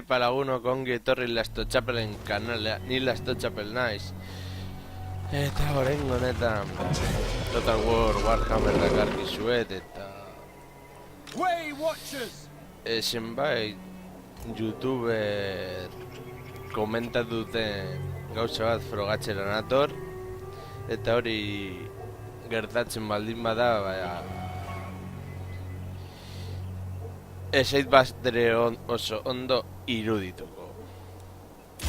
Palagunok ongi etorri Lasto Txapelen kanalea, ni Lasto Txapel naiz. Eta horrengo honetan Total War Warhammer dakarkizuet eta zenbait youtuber komentatu duten gauza bat frogatzera nator. Eta hori gertatzen baldin bada, ez zait bastere oso ondo irudituko.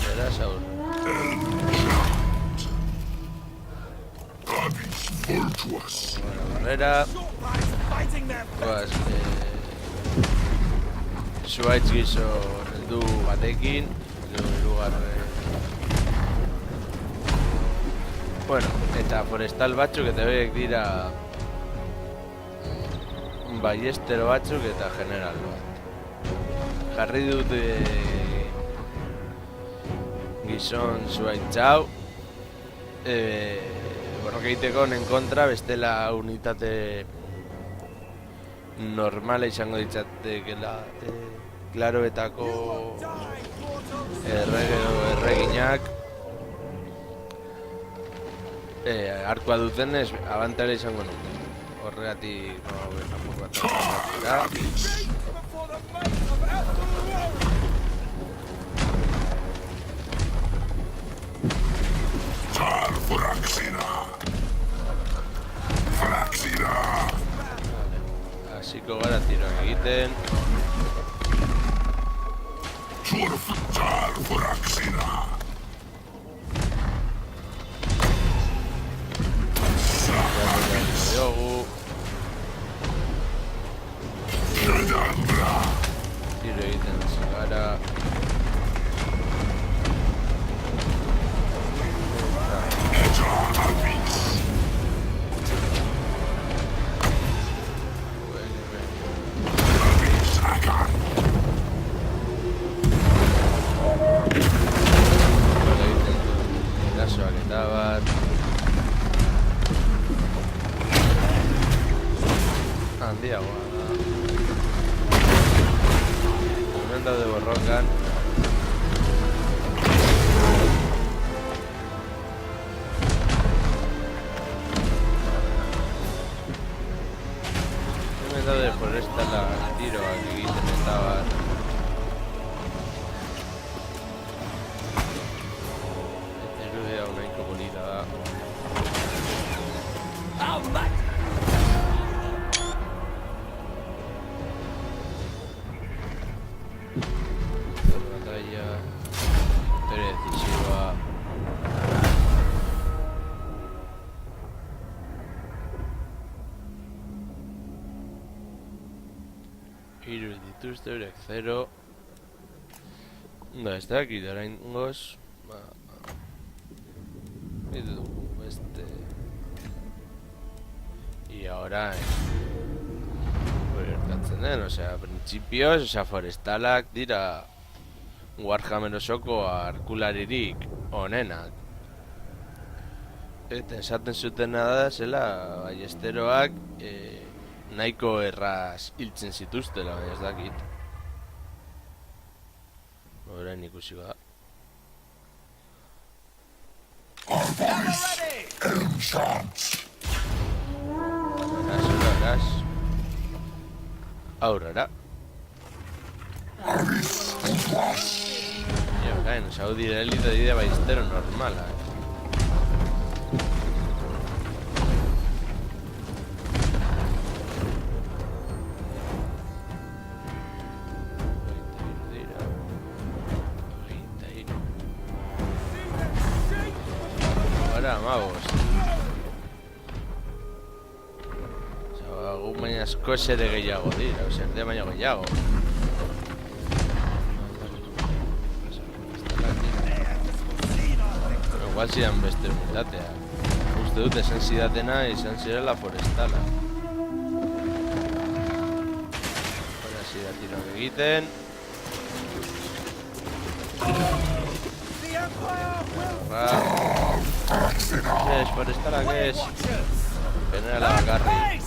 Beraz, barrera zuaitz gizo heldu batekin bueno, eta forestal batzuk eta horiek dira baiestero batzuk eta general bat. Jarri dut gizon zuaitz hau borroka egiteko honen kontra, bestela unitate normala izango ditzatekela klaroetako erreginak arkua dutenez abantara izango nuke. Horregatik apur bat hasiko gara tiroak egiten. Tiro egiten hasi gara. Erasoak eta bat handiagoa da. Hemen daude borrokan. Hemen daude forestala tiroak egiten eta bat. Hiru dituzte horiek 0. Ez dakit orain goz. Y ahora gertatzen den, osea, principios, osea, forestalak dira Warhammer osoko arkularirik onenak. Eta esaten zutena da zela baiesteroak nahiko erraz hiltzen zituztela, baina ez dakit. Orain ikusiko da. Horas. Aurrera. Ja, orain, osea, dira elite dira baiestero normala. Magos. Gu baina asko ere gehiago dira, erde baina gehiago. Igual zidan beste unitateak. Uste dut esan zidatena izan zirela forestala. Hora zidatiroak egiten. Es forestalak ez. Generala bakarri.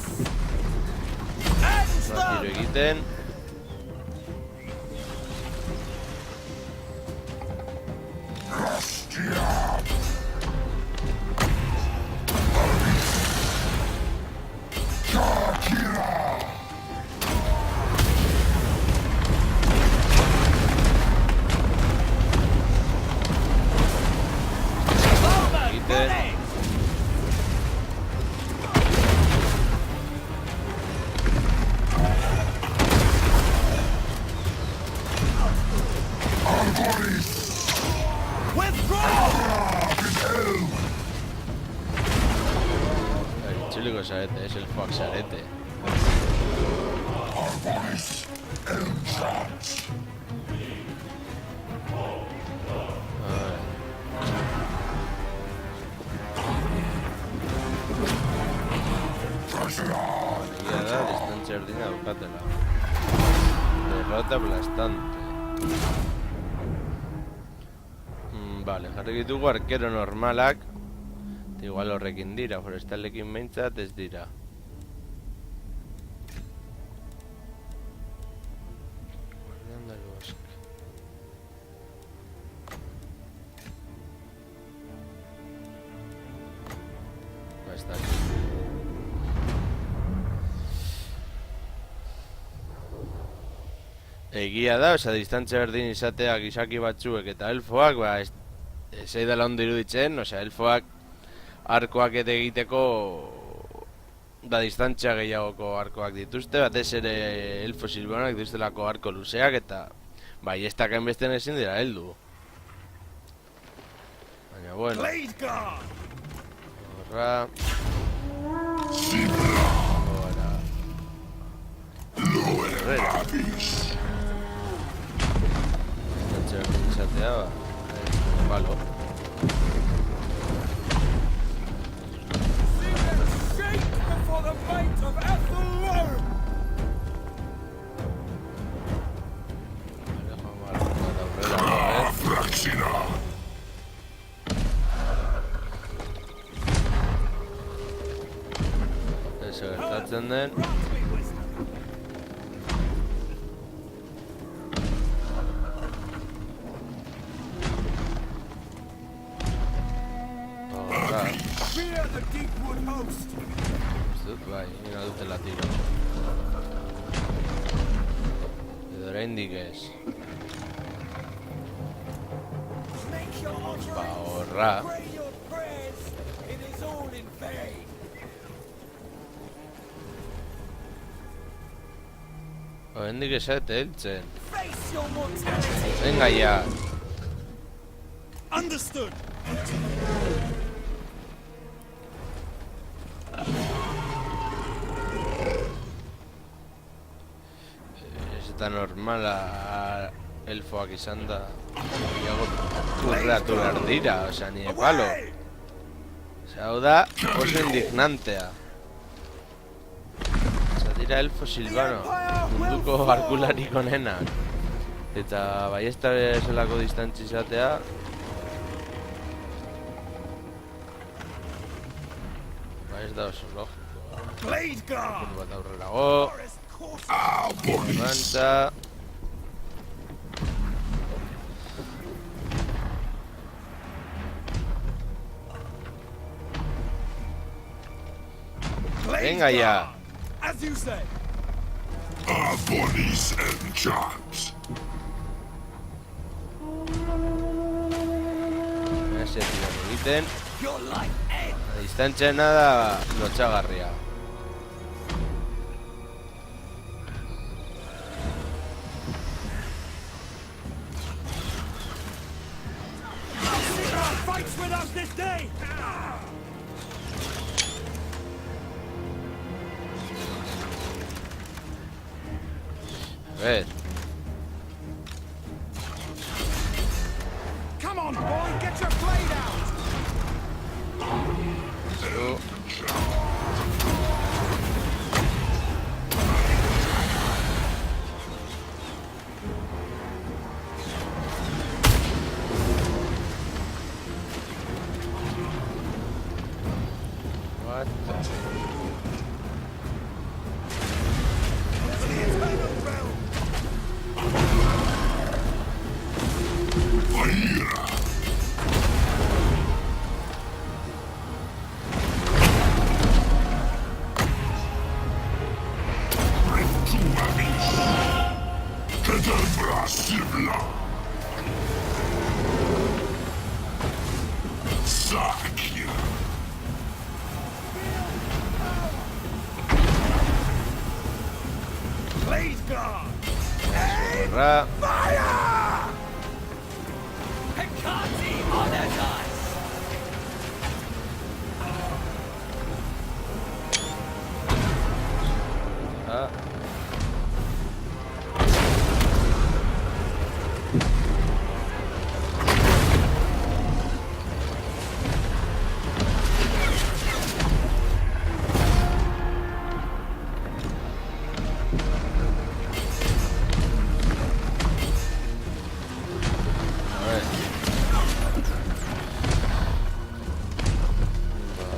Tiro egiten. Joder, es el Foxarete. Ya da, distancia erdina daukatela. Derrota aplastante. Vale, jarri ditugu arkero normalak. Igual horrekin dira, forestalekin behintzat ez dira. Guardián del bosque. Está aquí. Egia da, oza, distantzia berdin izatea gizaki batzuek eta elfoak, ba, ez eidala ondo iruditzen, oza, elfoak arkoak eta egiteko da distantzia gehiagoko arkoak dituzte, batez ere elfo silbonak dituztelako arko luzeak eta bai, ez daken besten ezin dira heldu. Baina, bueno. Horra. Horrera. Distantzia berdin izatea, ba, balo. The might of Ethelwyn! Fraxina! Eso gertatzen den. Fear the Deepwood host! Bai, nina dutela tiro. Edo oraindik ez. Ba, horra. Oraindik ez zaite heltzen. Venga ya. Understood! Eta normala elfoak izan da gehiago turreatu behar dira, osea, ni palo. Osea, hau da oso indignantea. Osea, dira elfo silbano, munduko arkularik onenak. Eta bai ez da zelako distantzi izatea. Bai ez da oso logikoa. Bat aurrerago. Avanza. Venga ya. As you say. Abonis enchant. Ese tiro que egiten. A distancia nada lotxagarria. Fights with us this day! A ver. Come on, boy, get your blade out! Eso. What? Horra. Ah.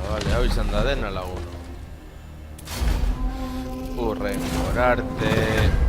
Vale, hau izan da dena lagun. Urrengor arte.